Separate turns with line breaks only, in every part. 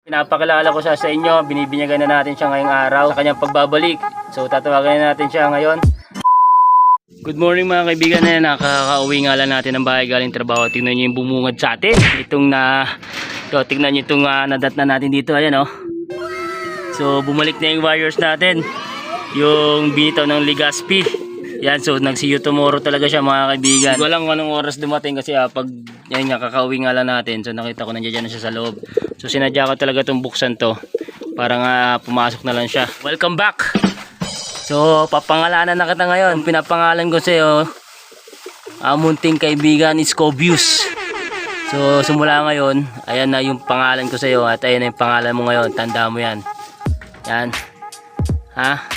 Pinapakilala ko siya sa inyo, binibinyagan na natin siya ngayong araw sa kanyang pagbabalik. So tatawagan na natin siya ngayon. Good morning mga kaibigan, na nakakauwi nga lang natin ng bahay galing trabaho. Tingnan niyo yung bumungad sa atin. Tingnan niyo itong nadat na natin dito, ayan oh. So bumalik na yung wires natin. Yung binitaw ng Legazpi. Yan, so nag-see you tomorrow talaga siya mga kaibigan. Hindi ko alam kung anong oras dumating kasi pag yan nga kakauwi nga lang natin. So nakita ko nandiyan na siya sa loob. So sinadya ko talaga itong buksan to para nga pumasok na lang siya. Welcome back! So papangalanan na kita ngayon. Pinapangalan ko sa iyo, munting kaibigan is Scobius. So simula ngayon, ayan na yung pangalan ko sa iyo at ayan na yung pangalan mo ngayon. Tanda mo yan. Yan. Ha?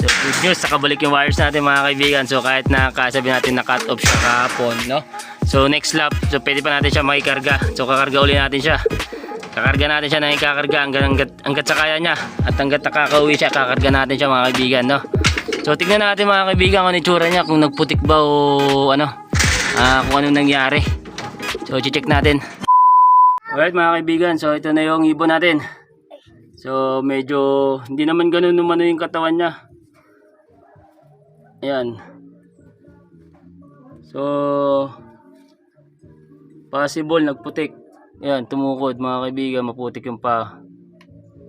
So good news, nakabalik yung wires natin mga kaibigan. So kahit na kasabi natin na cut off siya kahapon, no? So next lap, so pwede pa natin siya makikarga. So kakarga uli natin siya. Kakarga natin siya na ikakarga hanggat sa kaya niya. At hanggat nakakauwi siya, kakarga natin siya mga kaibigan, no? So tignan natin mga kaibigan kung ano itsura niya, kung nagputik ba o ano, kung ano nangyari. So check natin. Alright mga kaibigan, so ito na yung ibon natin. So medyo hindi naman ganun umano yung katawan niya. Ayan. So possible nagputik. Ayan, tumukod mga kaibigan, maputik yung pa.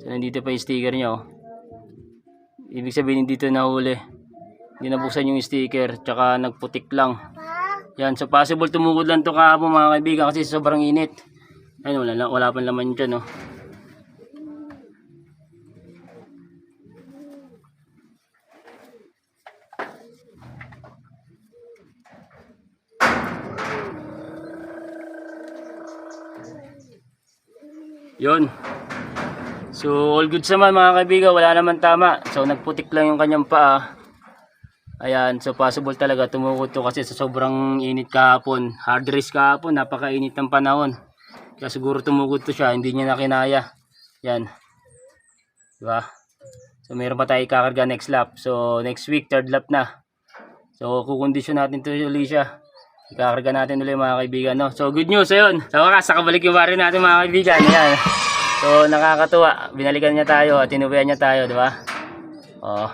So nandito pa yung sticker niya oh. Ibig sabihin dito nahuli. Hindi nabuksan yung sticker, tsaka nagputik lang. Yan, so possible tumukod lang to kahapon mga kaibigan kasi sobrang init. Ayun, wala pa laman dyan oh. Yun. So all good naman mga kaibigan, wala naman tama. So nagputik lang yung kanyang paa. Ayan, so possible talaga tumukod to kasi sa sobrang init kahapon. Hard race kahapon, napakainit ng panahon. Kaya siguro tumukod to siya, hindi niya na kinaya. Yan. Diba? So meron pa tayo kakarga next lap. So next week, third lap na. So kukondisyon natin to ulit siya. Ikakarga natin ulit mga kaibigan, no? So good news, ayun. Sa wakas, nakabalik yung wire natin mga kaibigan. Ayan. So nakakatuwa. Binalikan niya tayo at tinuwian niya tayo, di ba? Oh.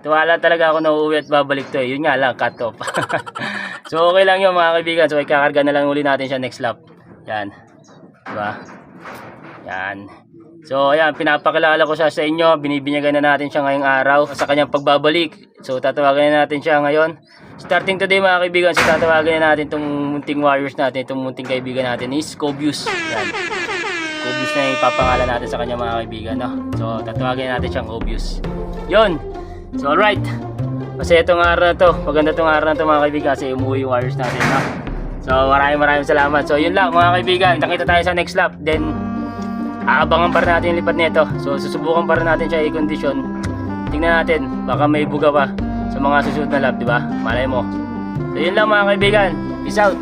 Tuwala talaga ako na uuwi at babalik to eh. Yun nga lang, cut off. So okay lang yun mga kaibigan. So ikakarga na lang ulit natin siya next lap. Yan. Di ba? Yan. So ayan, pinapakilala ko siya sa inyo. Binibinyagan na natin siya ngayong araw sa kanyang pagbabalik. So tatawagan na natin siya ngayon. Starting today mga kaibigan, so tatawagan na natin itong munting warriors natin, itong munting kaibigan natin is Scobius. Yan. Scobius na yung ipapangalan natin sa kanya mga kaibigan, no? So tatawagan na natin siyang Scobius. Yun. So alright. Kasi itong araw na to, maganda itong araw na to mga kaibigan kasi umuwi yung warriors natin, no? So maraming salamat. So yun lang mga kaibigan, nakita tayo sa next lap. Then aabangan pa rin natin yung lipat nito. So susubukan pa rin natin siya i-condition. Tingnan natin, baka may buga pa sa mga susunod na lap, di ba? Malay mo. So yun lang mga kaibigan. Peace out.